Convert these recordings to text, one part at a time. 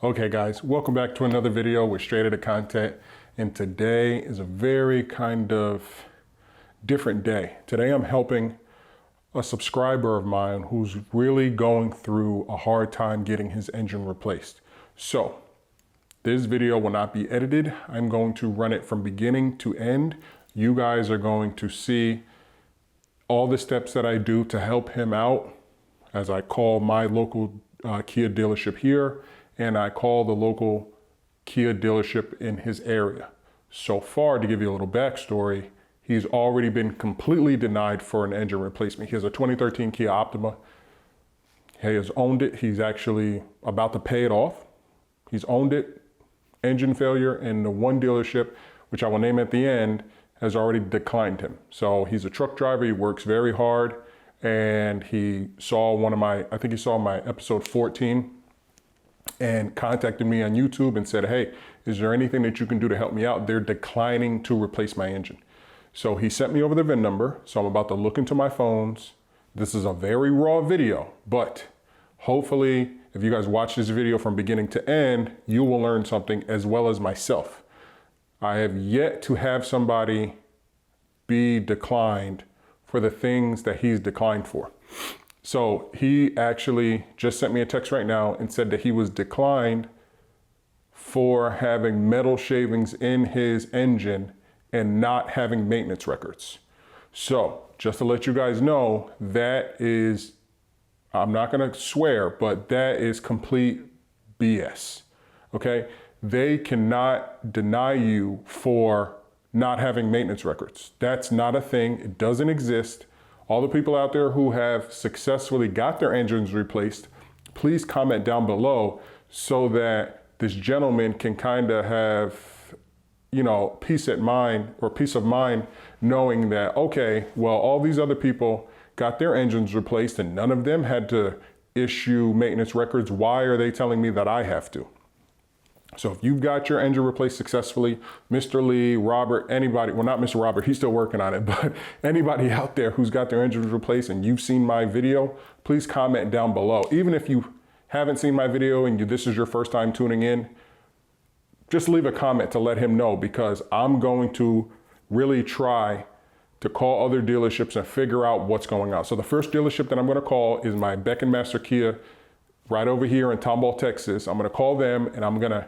Okay guys, welcome back to another video with Straight Outta Content. And today is a very kind of different day. Today I'm helping a subscriber of mine who's really going through a hard time getting his engine replaced. So this video will not be edited. I'm going to run it from beginning to end. You guys are going to see all the steps that I do to help him out as I call my local Kia dealership here, and I call the local Kia dealership in his area. So far, to give you a little backstory, he's already been completely denied for an engine replacement. He has a 2013 Kia Optima. He has owned it. He's actually about to pay it off. He's owned it, engine failure, and the one dealership, which I will name at the end, has already declined him. So he's a truck driver, he works very hard, and he saw I think he saw my episode 14 and contacted me on YouTube and said, hey, is there anything that you can do to help me out? They're declining to replace my engine. So he sent me over the VIN number. So I'm about to look into my phones. This is a very raw video, but hopefully if you guys watch this video from beginning to end, you will learn something as well as myself. I have yet to have somebody be declined for the things that he's declined for. So he actually just sent me a text right now and said that he was declined for having metal shavings in his engine and not having maintenance records. So just to let you guys know, that is, I'm not gonna swear, but that is complete BS, okay? They cannot deny you for not having maintenance records. That's not a thing, it doesn't exist. All the people out there who have successfully got their engines replaced, please comment down below so that this gentleman can kind of have, you know, peace of mind knowing that, okay, well, all these other people got their engines replaced and none of them had to issue maintenance records. Why are they telling me that I have to? So if you've got your engine replaced successfully, Mr. Lee, Robert, anybody, well, not Mr. Robert, he's still working on it, but anybody out there who's got their engines replaced and you've seen my video, please comment down below. Even if you haven't seen my video and this is your first time tuning in, just leave a comment to let him know, because I'm going to really try to call other dealerships and figure out what's going on. So the first dealership that I'm gonna call is my Beck & Master Kia right over here in Tomball, Texas. I'm gonna call them and I'm gonna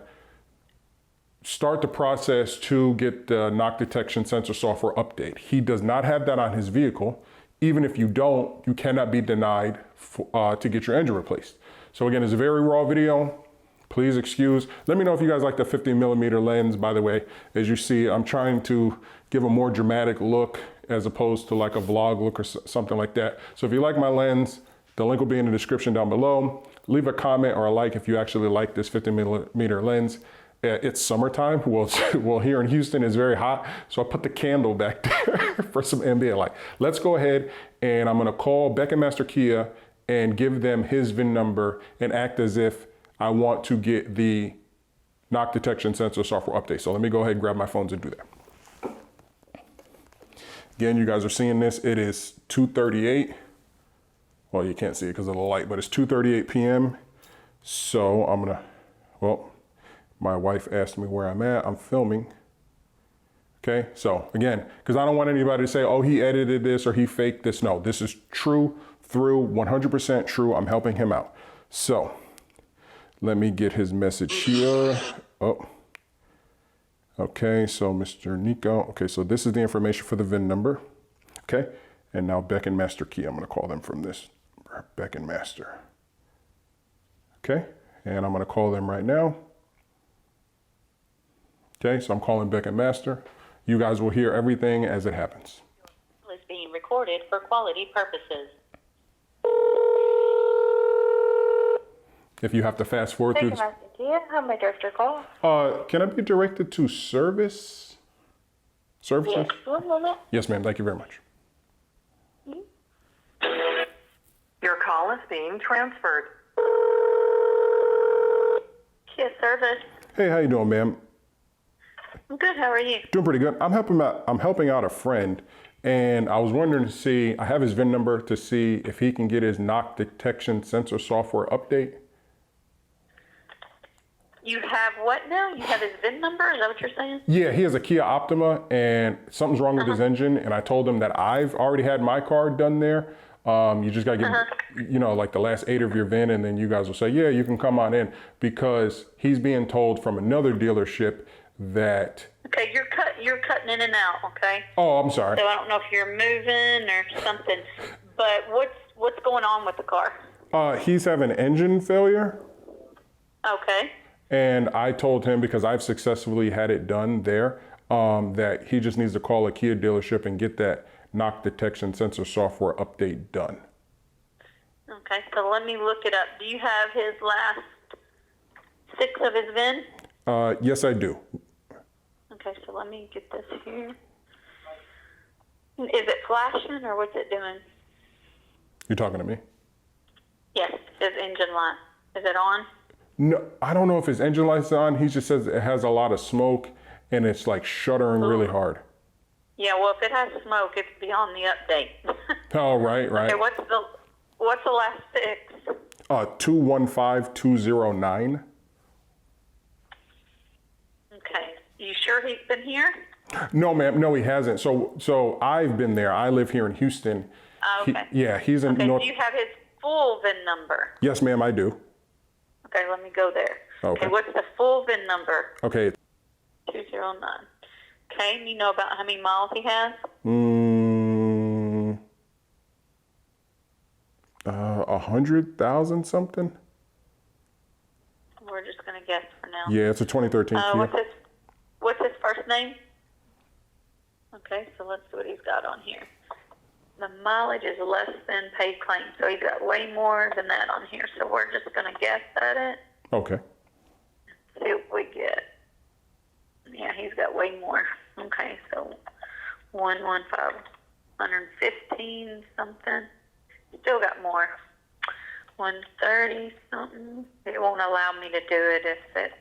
start the process to get the knock detection sensor software update. He does not have that on his vehicle. Even if you don't, you cannot be denied to get your engine replaced. So again, it's a very raw video. Please excuse. Let me know if you guys like the 50mm lens, by the way. As you see, I'm trying to give a more dramatic look as opposed to like a vlog look or something like that. So if you like my lens, the link will be in the description down below. Leave a comment or a like if you actually like this 50mm lens. It's summertime. Well, here in Houston it's very hot, so I put the candle back there for some ambient light. Let's go ahead and I'm gonna call Beck & Master Kia and give them his VIN number and act as if I want to get the knock detection sensor software update. So let me go ahead and grab my phones and do that. Again, you guys are seeing this. It is 2:38. Well, you can't see it because of the light, but it's 2:38 p.m. So I'm gonna, well, my wife asked me where I'm at. I'm filming. Okay, so again, because I don't want anybody to say, oh, he edited this or he faked this. No, this is true, through 100% true. I'm helping him out. So let me get his message here. Oh, okay, so Mr. Nico. Okay, so this is the information for the VIN number. Okay, and now Beck & Master Kia. I'm gonna call them from this number, Beck & Master. Okay, and I'm gonna call them right now. Okay, so I'm calling Beck & Master. You guys will hear everything as it happens. Is being recorded for quality purposes. If you have to fast forward through this. How may I direct your call? Can I be directed to service? Services? Yes, one moment. Yes, ma'am, thank you very much. Your call is being transferred. Kia service. Hey, how you doing, ma'am? I'm good, how are you? Doing pretty good. I'm helping out a friend, and I was wondering to see, I have his VIN number to see if he can get his knock detection sensor software update. You have what now? You have his VIN number? Is that what you're saying? Yeah, he has a Kia Optima and something's wrong with his engine. And I told him that I've already had my car done there. You just got to give, like the last 8 of your VIN, and then you guys will say, yeah, you can come on in, because he's being told from another dealership that. Okay, you're cutting in and out. Okay. Oh, I'm sorry. So I don't know if you're moving or something, but what's going on with the car? He's having engine failure. Okay. And I told him, because I've successfully had it done there, that he just needs to call a Kia dealership and get that knock detection sensor software update done. Okay, so let me look it up. Do you have his last 6 of his VIN? Yes, I do. Okay, so let me get this here. Is it flashing or what's it doing? You talking to me? Yes, his engine light. Is it on? No, I don't know if his engine light's on. He just says it has a lot of smoke and it's like shuddering really hard. Yeah, well, if it has smoke, it's beyond the update. Oh, right. Okay, what's the last 6? 215209. Okay, you sure he's been here? No, ma'am. No, he hasn't. So I've been there. I live here in Houston. Okay. He's in Okay, North. do you have his full VIN number? Yes, ma'am, I do. Okay, let me go there. Okay. What's the full VIN number? Okay. 209. Okay, and you know about how many miles he has? 100,000 something. We're just gonna guess for now. Yeah, it's a 2013 Kia. What's his first name? Okay, so let's see what he's got on here. The mileage is less than paid claim, so he's got way more than that on here. So we're just gonna guess at it. Okay. See what we get. Yeah, he's got way more. Okay, so 115 something. Still got more. 130 something. It won't allow me to do it if it's.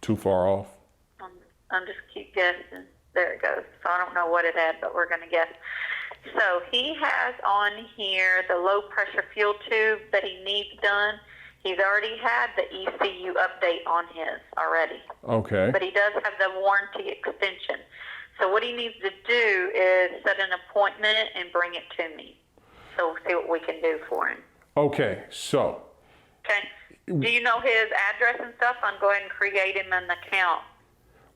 Too far off. I'm just keep guessing. There it goes. So I don't know what it had, but we're gonna guess. So he has on here the low pressure fuel tube that he needs done. He's already had the ECU update on his already. Okay. But he does have the warranty extension. So what he needs to do is set an appointment and bring it to me. So we'll see what we can do for him. Okay, so. Okay. Do you know his address and stuff? I'll go ahead and create him an account.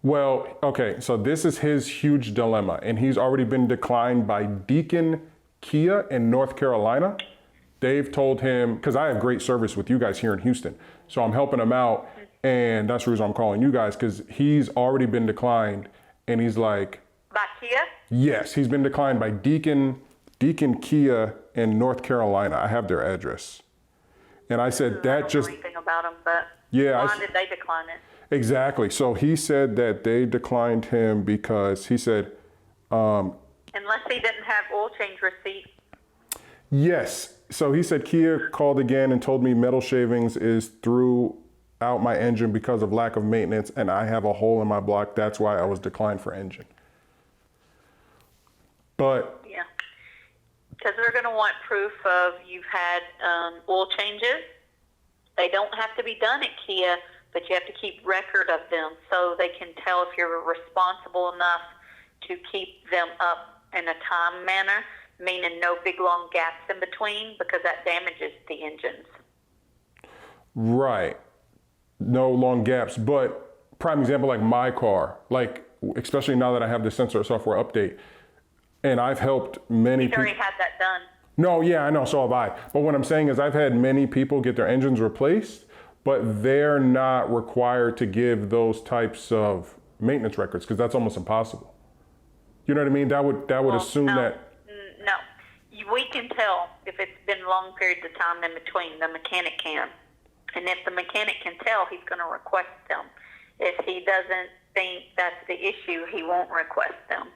Well, okay, so this is his huge dilemma, and he's already been declined by Deacon Kia in North Carolina. They've told him, because I have great service with you guys here in Houston, so I'm helping him out, and that's the reason I'm calling you guys, because he's already been declined, and he's like... By Kia? Yes, he's been declined by Deacon Kia in North Carolina. I have their address. And I said, that just... I don't know anything about him, but yeah, why did they decline it? Exactly. So he said that they declined him because he said... Unless he didn't have oil change receipt. Yes. So he said Kia called again and told me metal shavings is throughout my engine because of lack of maintenance, and I have a hole in my block. That's why I was declined for engine. But... Yeah. Because they're going to want proof of you've had oil changes. They don't have to be done at Kia, but you have to keep record of them so they can tell if you're responsible enough to keep them up in a time manner, meaning no big long gaps in between, because that damages the engines. Right. No long gaps. But prime example, like my car, like especially now that I have the sensor software update, and I've helped many people. You already had that done. No, yeah, I know, so have I. But what I'm saying is I've had many people get their engines replaced, but they're not required to give those types of maintenance records because that's almost impossible. You know what I mean? That would assume that. No, we can tell if it's been long periods of time in between. The mechanic can, and if the mechanic can tell, he's going to request them. If he doesn't think that's the issue, he won't request them.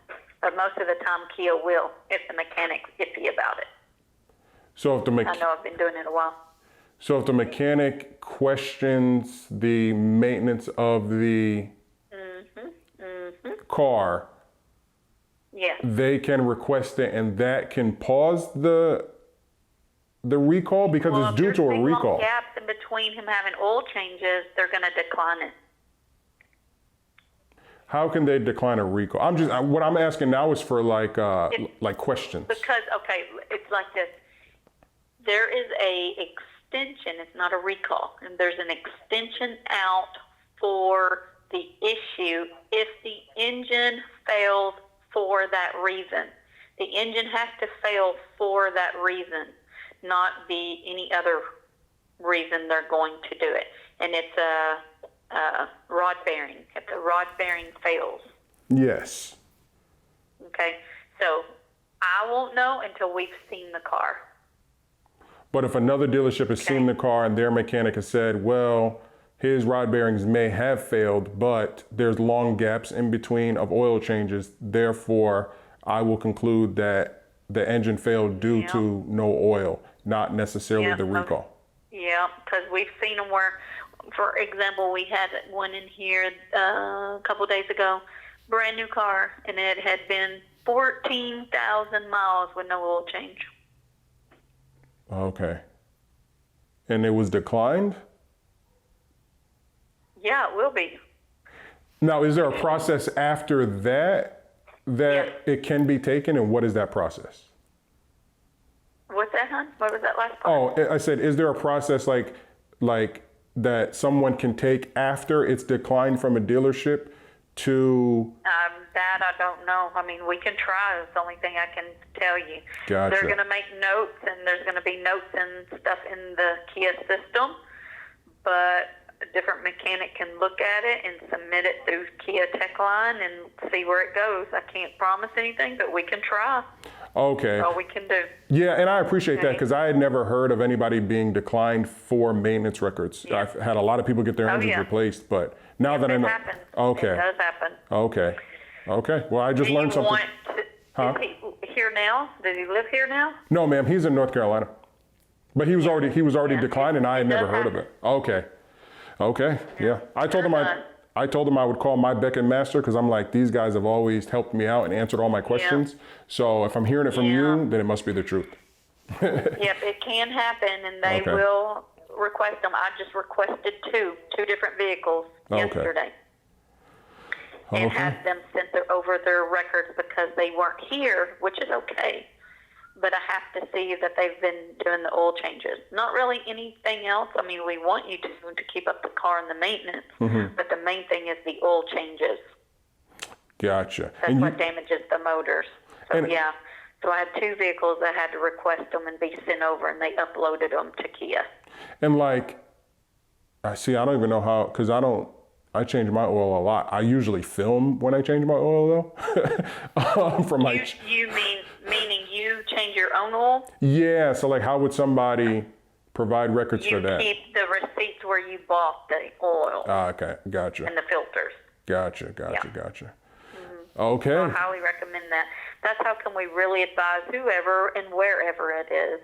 But most of the time, Kia will if the mechanic's iffy about it. So if the I know I've been doing it a while. So if the mechanic questions the maintenance of the car, yes, they can request it, and that can pause the the recall because Well, it's if due there's to a big long recall. gaps in between him having oil changes, they're going to decline it. How can they decline a recall? I'm just what I'm asking now is for like questions. Because, okay, it's like this. There is a extension. It's not a recall. And there's an extension out for the issue if the engine fails for that reason. The engine has to fail for that reason, not be any other reason they're going to do it. And it's a rod bearing. If the rod bearing fails. Yes. Okay, so I won't know until we've seen the car. But if another dealership has seen the car and their mechanic has said, well, his rod bearings may have failed, but there's long gaps in between of oil changes, therefore I will conclude that the engine failed due to no oil, not necessarily the recall. Yeah, because we've seen them where, for example, we had one in here a couple days ago, brand new car, and it had been 14,000 miles with no oil change. Okay. And it was declined? Yeah, it will be. Now, is there a process after that it can be taken, and what is that process? What's that, hon? What was that last part? Oh, I said, is there a process like that someone can take after it's declined from a dealership to? That I don't know. I mean, we can try. It's the only thing I can tell you. Gotcha. They're going to make notes, and there's going to be notes and stuff in the Kia system, but a different mechanic can look at it and submit it through Kia Tech Line and see where it goes. I can't promise anything, but we can try. Okay. That's all we can do. Yeah, and I appreciate that because I had never heard of anybody being declined for maintenance records. Yeah. I've had a lot of people get their engines replaced, but now that I know. Happens. Okay. It does happen. Okay. Okay. Well, I just learned something. Is he here now? Does he live here now? No, ma'am. He's in North Carolina, but he was already declined, and I had never heard of it. Okay. Okay. Yeah. I told him I would call my Beck and Master because I'm like, these guys have always helped me out and answered all my questions. So if I'm hearing it from you, then it must be the truth. Yep, it can happen, and they will request them. I just requested two different vehicles yesterday. And had them sent over their records because they weren't here, which is okay. But I have to see that they've been doing the oil changes. Not really anything else. I mean, we want you to keep up the car and the maintenance, but the main thing is the oil changes. Gotcha. That's what damages the motors. So, So I had two vehicles that had to request them and be sent over, and they uploaded them to Kia. And like, I don't even know how, because I change my oil a lot. I usually film when I change my oil though. From like, meaning you change your own oil? Yeah, so like how would somebody provide records for that? You keep the receipts where you bought the oil. Okay, gotcha. And the filters. Gotcha. Mm-hmm. Okay. I highly recommend that. That's how can we really advise whoever and wherever it is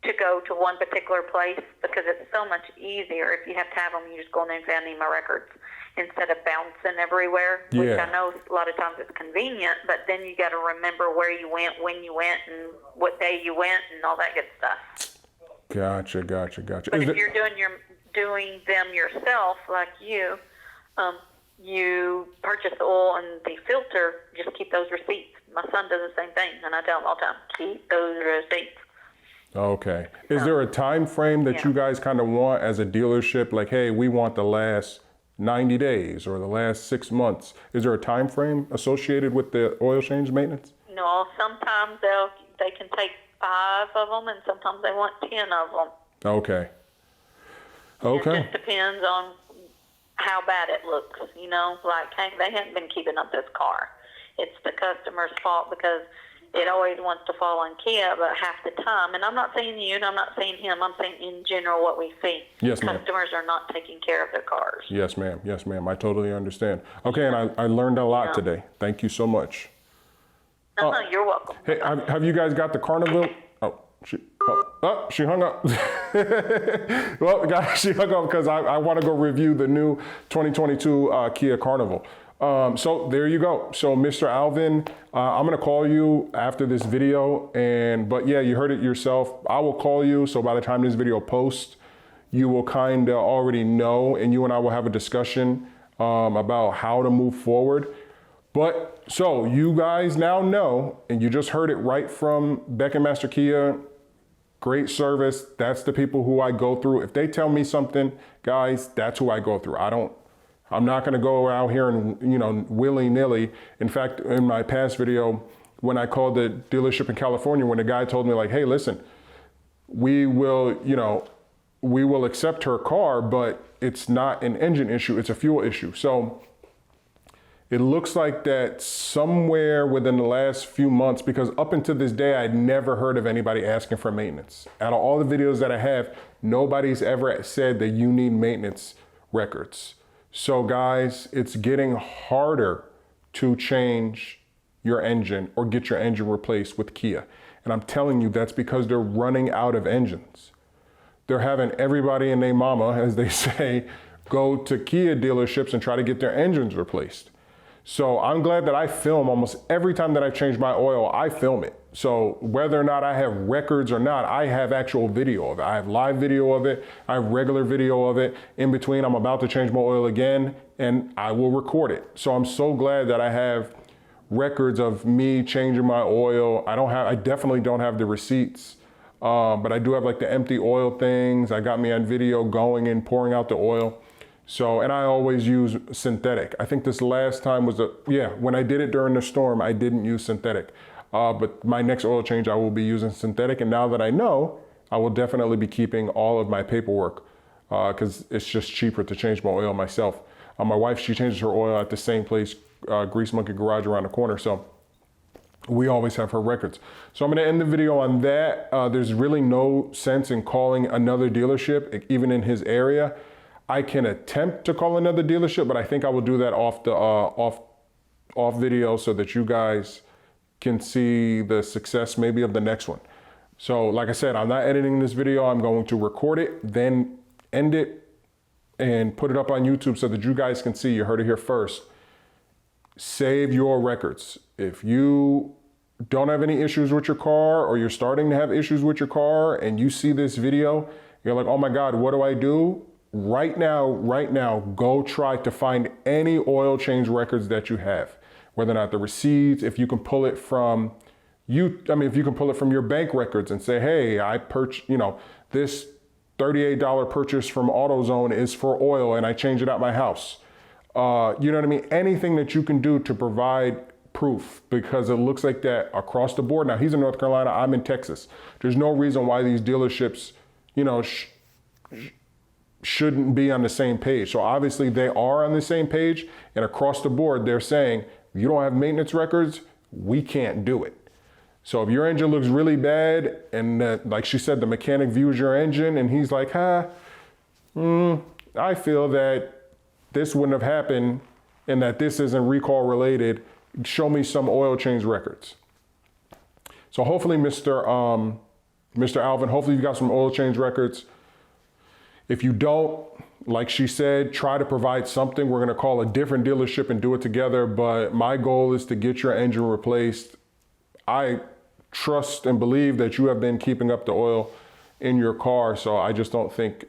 to go to one particular place, because it's so much easier if you have to have them. You just go in there and say, I need my records, instead of bouncing everywhere, which I know a lot of times it's convenient, but then you got to remember where you went, when you went, and what day you went, and all that good stuff. Gotcha. But if you're doing them yourself, like you purchase the oil and the filter, just keep those receipts. My son does the same thing, and I tell him all the time, keep those receipts. Okay. Is there a time frame that you guys kind of want as a dealership? Like, hey, we want the last 90 days or the last 6 months. Is there a time frame associated with the oil change maintenance? No, sometimes they can take 5 of them, and sometimes they want 10 of them. Okay. It just depends on how bad it looks, like, hey, they haven't been keeping up this car. It's the customer's fault because it always wants to fall on Kia, but half the time, and I'm not saying you, and I'm not saying him, I'm saying in general what we see. Yes, ma'am. Customers are not taking care of their cars. Yes, ma'am. I totally understand. Okay, and I learned a lot today. Thank you so much. You're welcome. Hey, have you guys got the Carnival? She hung up. Well, guys, she hung up because I want to go review the new 2022 Kia Carnival. So there you go. So Mr. Alvin, I'm gonna call you after this video, but yeah, you heard it yourself. I will call you, so by the time this video posts, you will kind of already know, and you and I will have a discussion about how to move forward. But so you guys now know, and you just heard it right from Beck and Master Kia. Great service. That's the people who I go through. If they tell me something, guys, that's who I go through. I'm not gonna go out here and, willy-nilly. In fact, in my past video, when I called the dealership in California, when the guy told me like, hey, listen, we will accept her car, but it's not an engine issue, it's a fuel issue. So it looks like that somewhere within the last few months, because up until this day, I'd never heard of anybody asking for maintenance. Out of all the videos that I have, nobody's ever said that you need maintenance records. So guys, it's getting harder to change your engine or get your engine replaced with Kia. And I'm telling you, that's because they're running out of engines. They're having everybody and their mama, as they say, go to Kia dealerships and try to get their engines replaced. So I'm glad that I film almost every time that I change my oil, I film it. So whether or not I have records or not, I have actual video of it. I have live video of it. I have regular video of it. In between, I'm about to change my oil again, and I will record it. So I'm so glad that I have records of me changing my oil. I definitely don't have the receipts, but I do have like the empty oil things. I got me on video going and pouring out the oil. So, and I always use synthetic. I think this last time was when I did it during the storm, I didn't use synthetic. But my next oil change, I will be using synthetic. And now that I know, I will definitely be keeping all of my paperwork because it's just cheaper to change my oil myself. My wife, she changes her oil at the same place, Grease Monkey Garage around the corner. So we always have her records. So I'm gonna end the video on that. There's really no sense in calling another dealership, even in his area. I can attempt to call another dealership, but I think I will do that off the off video so that you guys can see the success maybe of the next one. So like I said, I'm not editing this video. I'm going to record it, then end it and put it up on YouTube so that you guys can see. You heard it here first. Save your records. If you don't have any issues with your car, or you're starting to have issues with your car and you see this video, you're like, oh my God, what do I do? Right now, go try to find any oil change records that you have, whether or not the receipts, if you can pull it from if you can pull it from your bank records and say, hey, I purchased, this $38 purchase from AutoZone is for oil and I changed it at my house. You know what I mean? Anything that you can do to provide proof, because it looks like that across the board. Now, he's in North Carolina, I'm in Texas. There's no reason why these dealerships, shouldn't be on the same page. So obviously they are on the same page, and across the board, they're saying, if you don't have maintenance records, we can't do it. So if your engine looks really bad, and like she said, the mechanic views your engine and he's like, I feel that this wouldn't have happened and that this isn't recall related, show me some oil change records. So hopefully, Mr. Alvin, hopefully you got some oil change records. If you don't, like she said, try to provide something. We're gonna call a different dealership and do it together, but my goal is to get your engine replaced. I trust and believe that you have been keeping up the oil in your car, so I just don't think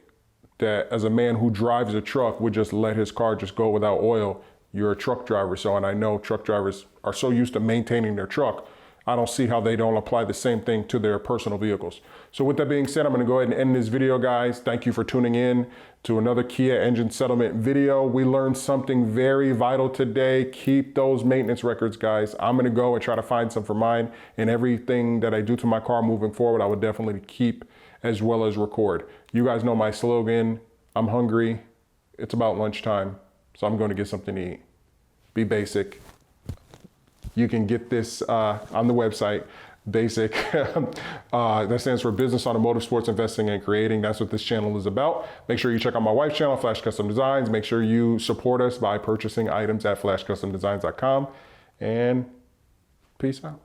that as a man who drives a truck would just let his car just go without oil. You're a truck driver, and I know truck drivers are so used to maintaining their truck. I don't see how they don't apply the same thing to their personal vehicles. So with that being said, I'm gonna go ahead and end this video, guys. Thank you for tuning in to another Kia engine settlement video. We learned something very vital today. Keep those maintenance records, guys. I'm gonna go and try to find some for mine, and everything that I do to my car moving forward, I would definitely keep as well as record. You guys know my slogan, I'm hungry, it's about lunchtime, so I'm gonna get something to eat. Be basic. You can get this on the website, BASIC. That stands for Business, Automotive, Sports, Investing, and Creating. That's what this channel is about. Make sure you check out my wife's channel, Flash Custom Designs. Make sure you support us by purchasing items at flashcustomdesigns.com. And peace out.